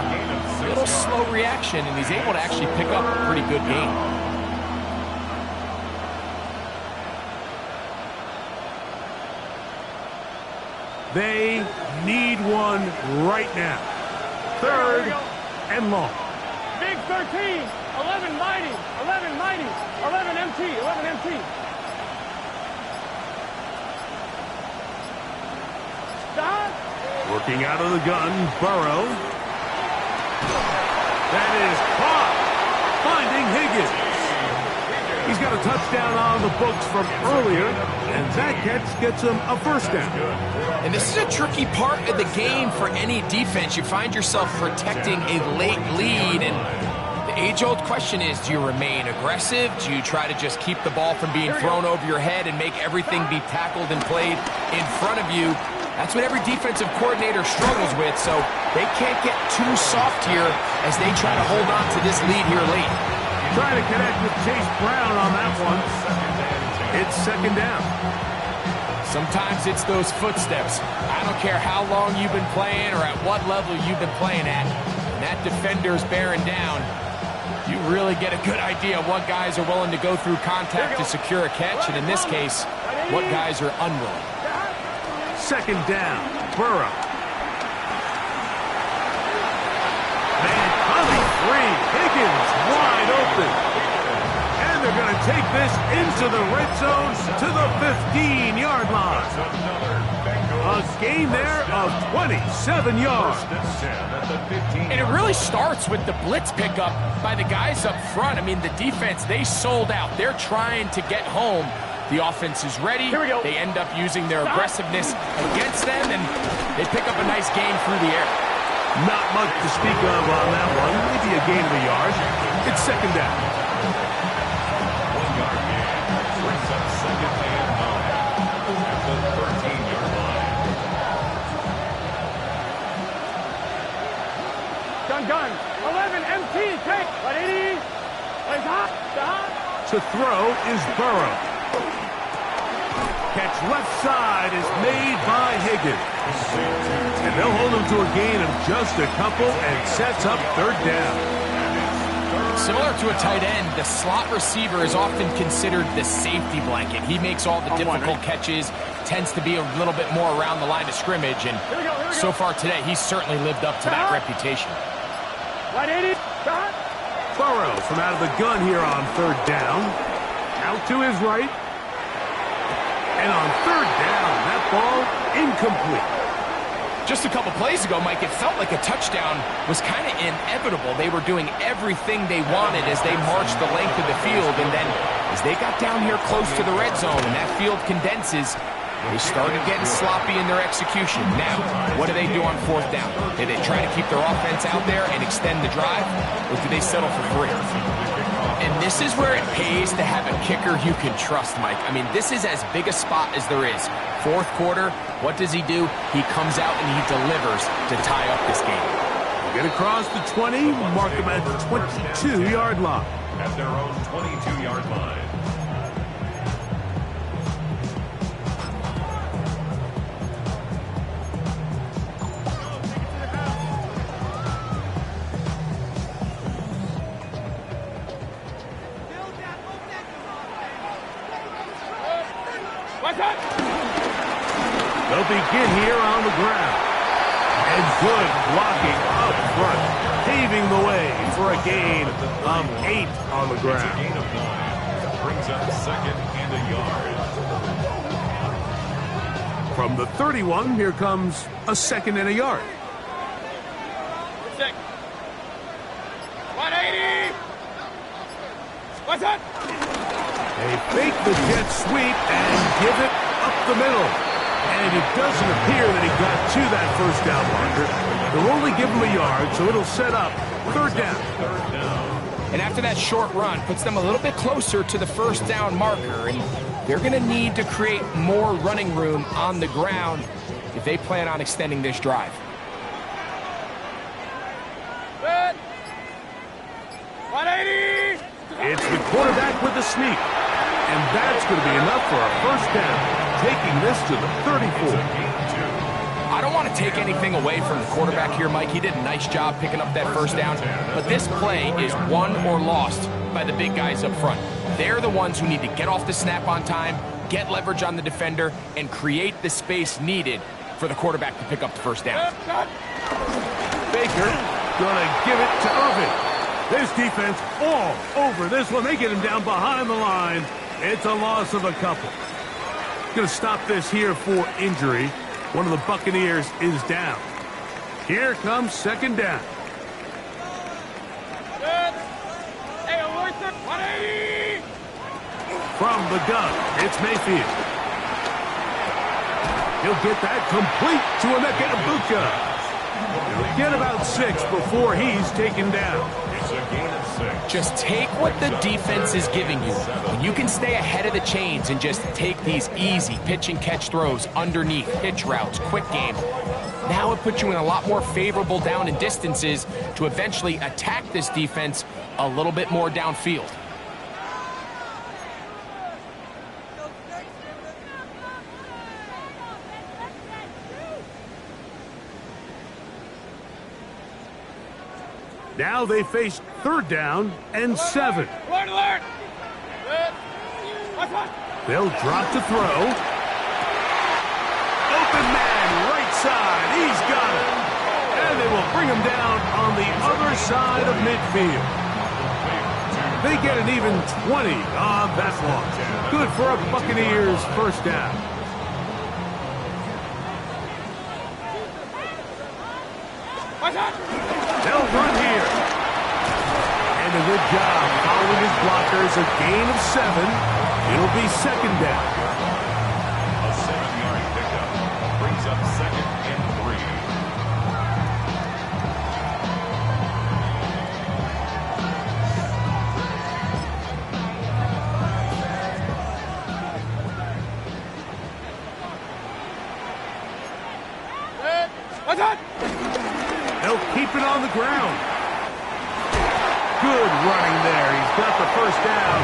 Speaker 3: Little slow reaction, and he's able to actually pick up a pretty good gain.
Speaker 1: They need one right now. 3rd and long.
Speaker 2: Big 13, 11 mighty, 11 mighty, 11 MT, 11 MT. Stop.
Speaker 1: Working out of the gun, Burrow. That is caught. Finding Higgins. He's got a touchdown on the books from earlier, and that catch gets him a first down.
Speaker 3: And this is a tricky part of the game for any defense. You find yourself protecting a late lead, and the age-old question is, do you remain aggressive? Do you try to just keep the ball from being thrown over your head and make everything be tackled and played in front of you? That's what every defensive coordinator struggles with, so they can't get too soft here as they try to hold on to this lead here late.
Speaker 1: Trying to connect with Chase Brown on that one. It's 2nd down.
Speaker 3: Sometimes it's those footsteps. I don't care how long you've been playing or at what level you've been playing at. When that defender's bearing down, you really get a good idea of what guys are willing to go through contact to secure a catch, and in this case, what guys are unwilling.
Speaker 1: 2nd down, Burrow. Man coming free. Higgins wide open. And they're going to take this into the red zone to the 15-yard line. A gain there of 27 yards.
Speaker 3: And it really starts with the blitz pickup by the guys up front. I mean, the defense, they sold out. They're trying to get home. The offense is ready. They end up using their aggressiveness against them, and they pick up a nice gain through the air.
Speaker 1: Not much to speak of on that one. Maybe a gain of a yard. It's 2nd down.
Speaker 4: 1 yard gain. Brings up 2nd and 9 at the 13-yard line.
Speaker 2: Gun. 11 MT, take. 180. Plays hot.
Speaker 1: To throw is Burrow. Catch left side is made by Higgins. And they'll hold him to a gain of just a couple and sets up 3rd down.
Speaker 3: Similar to a tight end, the slot receiver is often considered the safety blanket. He makes all the difficult catches, tends to be a little bit more around the line of scrimmage, and so far today, he's certainly lived up to that reputation.
Speaker 2: 180.
Speaker 1: Burrow from out of the gun here on 3rd down. Out to his right. And on 3rd down, that ball incomplete.
Speaker 3: Just a couple plays ago, Mike, it felt like a touchdown was kind of inevitable. They were doing everything they wanted as they marched the length of the field, and then as they got down here close to the red zone and that field condenses, they started getting sloppy in their execution. Now, what do they do on 4th down? Do they try to keep their offense out there and extend the drive, or do they settle for 3? And this is where it pays to have a kicker you can trust, Mike. I mean, this is as big a spot as there is. 4th quarter, what does he do? He comes out and he delivers to tie up this game.
Speaker 1: Get across the 20, mark them at the 22-yard line.
Speaker 4: At their own 22-yard line.
Speaker 1: They'll begin here on the ground. And good blocking up front, paving the way for a gain of 8 on the ground.
Speaker 4: Gain of 9 brings up 2nd and a yard.
Speaker 1: From the 31, here comes a 2nd and a yard.
Speaker 2: 180. What's that?
Speaker 1: They fake the jet sweep and give it up the middle. And it doesn't appear that he got to that first down marker. They'll only give him a yard, so it'll set up 3rd down.
Speaker 3: And after that short run, puts them a little bit closer to the first down marker. And they're going to need to create more running room on the ground if they plan on extending this drive.
Speaker 2: Good. 180.
Speaker 1: It's the quarterback with the sneak. And that's going to be enough for a first down, taking this to the 34.
Speaker 3: I don't want to take anything away from the quarterback here, Mike. He did a nice job picking up that first down. But this play is won or lost by the big guys up front. They're the ones who need to get off the snap on time, get leverage on the defender, and create the space needed for the quarterback to pick up the first down.
Speaker 1: Baker going to give it to Irving. This defense all over this one. They get him down behind the line. It's a loss of a couple. Going to stop this here for injury. One of the Buccaneers is down. Here comes 2nd down.
Speaker 2: Good. Hey, 180.
Speaker 1: From the gun, it's Mayfield. He'll get that complete to Emeka Egbuka. He'll get about 6 before he's taken down.
Speaker 4: It's a gain of 6.
Speaker 3: Just take what the defense is giving you. When you can stay ahead of the chains and just take these easy pitch and catch throws underneath, hitch routes, quick game, now it puts you in a lot more favorable down and distances to eventually attack this defense a little bit more downfield.
Speaker 1: Now they face 3rd down and 7.
Speaker 2: Alert. Good.
Speaker 1: They'll drop to throw. Open man, right side. He's got it. And they will bring him down on the other side of midfield. They get an even 20 on that one. Good for a Buccaneers first down. They'll run here. And a good job following his blockers. A gain of 7. It'll be 2nd down.
Speaker 4: A 7-yard pickup brings up 2nd and 3.
Speaker 2: What's that?
Speaker 1: They'll keep it on the ground. Good running there. He's got the first down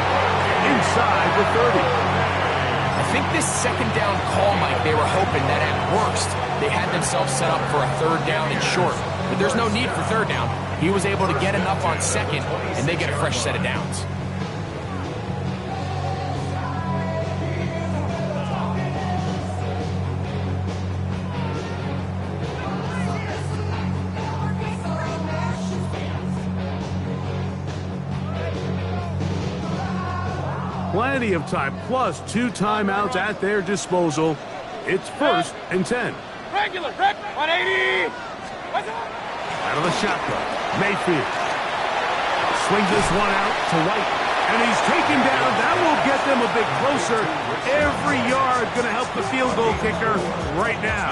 Speaker 1: inside the 30.
Speaker 3: I think this 2nd down call, Mike, they were hoping that at worst they had themselves set up for a 3rd down and short. But there's no need for 3rd down. He was able to get enough on 2nd, and they get a fresh set of downs.
Speaker 1: Plenty of time, plus 2 timeouts at their disposal. It's 1st and 10.
Speaker 2: Regular. 180. What's that?
Speaker 1: Out of the shotgun, Mayfield swings this one out to White, and he's taken down. That will get them a bit closer. Every yard going to help the field goal kicker right now.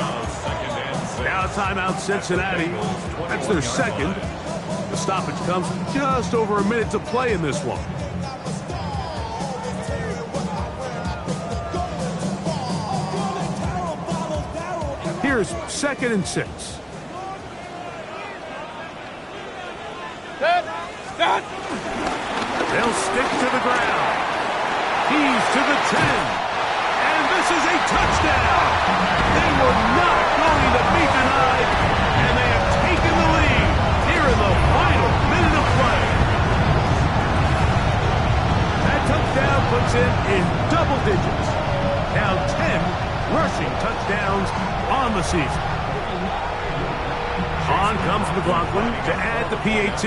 Speaker 1: Now timeout Cincinnati. That's their 2nd. The stoppage comes just over a minute to play in this one. Here's 2nd and 6. They'll stick to the ground. He's to the 10. And this is a touchdown. They were not going to be denied. And they have taken the lead here in the final minute of play. That touchdown puts it in double digits. Now 10 rushing touchdowns on the season. On comes McLaughlin to add the PAT.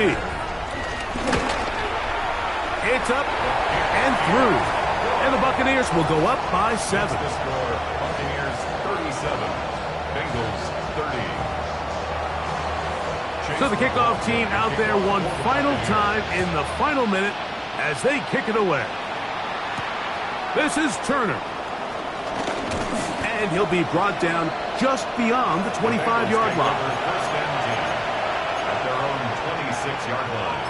Speaker 1: It's up and through. And the Buccaneers will go up by 7.
Speaker 4: The score, Buccaneers 37, Bengals 30.
Speaker 1: So the kickoff team out there one final time in the final minute as they kick it away. This is Turner. And he'll be brought down just beyond the 25-yard line.
Speaker 4: First and 10 at their own 26-yard line.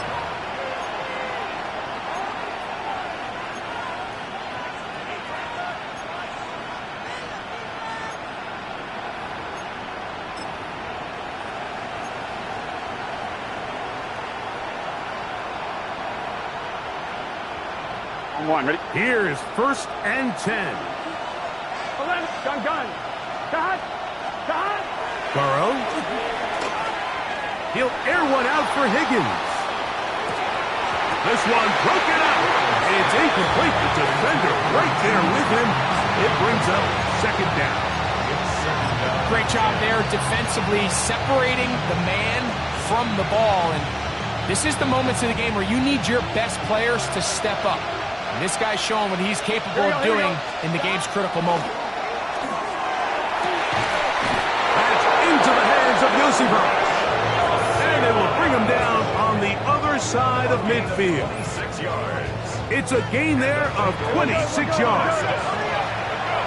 Speaker 2: On one, ready?
Speaker 1: Here is first and 10.
Speaker 2: 11, gun. Cut.
Speaker 1: Burrow. He'll air one out for Higgins. This one broken up. It's incomplete. The defender right there with him. It brings up second down.
Speaker 3: Great job there defensively, separating the man from the ball. And this is the moments of the game where you need your best players to step up. And this guy's showing what he's capable of doing in the game's critical moment.
Speaker 1: That's into the hands of Yosibach. And it will bring him down on the other side of midfield.
Speaker 4: 6 yards.
Speaker 1: It's a gain there of 26 yards.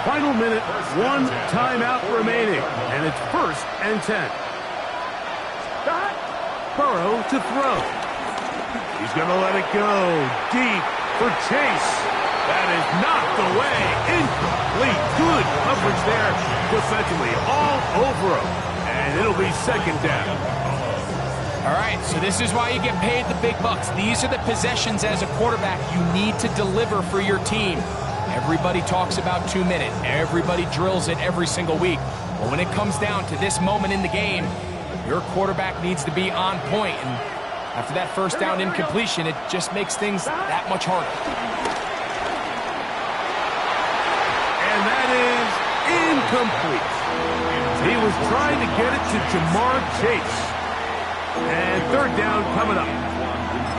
Speaker 1: Final minute, one timeout remaining. And it's first and 10. Burrow to throw. He's going to let it go deep for Chase. That is knocked away. Incomplete. Good coverage there defensively. All over him. And it'll be second down.
Speaker 3: All right, so this is why you get paid the big bucks. These are the possessions as a quarterback you need to deliver for your team. Everybody talks about 2 minutes. Everybody drills it every single week. But when it comes down to this moment in the game, your quarterback needs to be on point. And after that first down incompletion, it just makes things that much harder.
Speaker 1: And that is incomplete. He was trying to get it to Jamar Chase. And third down coming up.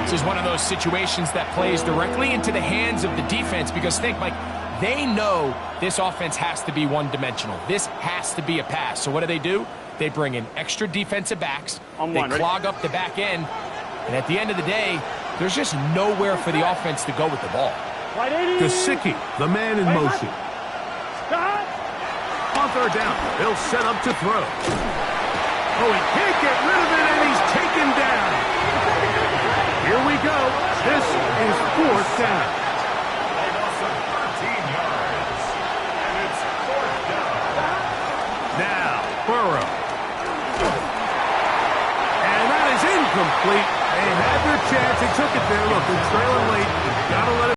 Speaker 3: This is one of those situations that plays directly into the hands of the defense because think, Mike, they know this offense has to be one-dimensional. This has to be a pass. So what do? They bring in extra defensive backs. They clog up the back end. And at the end of the day, there's just nowhere for the offense to go with the ball.
Speaker 1: Gesicki, the man in motion. On third down, they'll set up to throw. Oh, he can't get rid of it, and he's taken down. Here we go. This is fourth down.
Speaker 4: They lost 13 yards. And it's fourth down.
Speaker 1: Now, Burrow. And that is incomplete. They had their chance. They took it there. Look, they're trailing late. Got to let it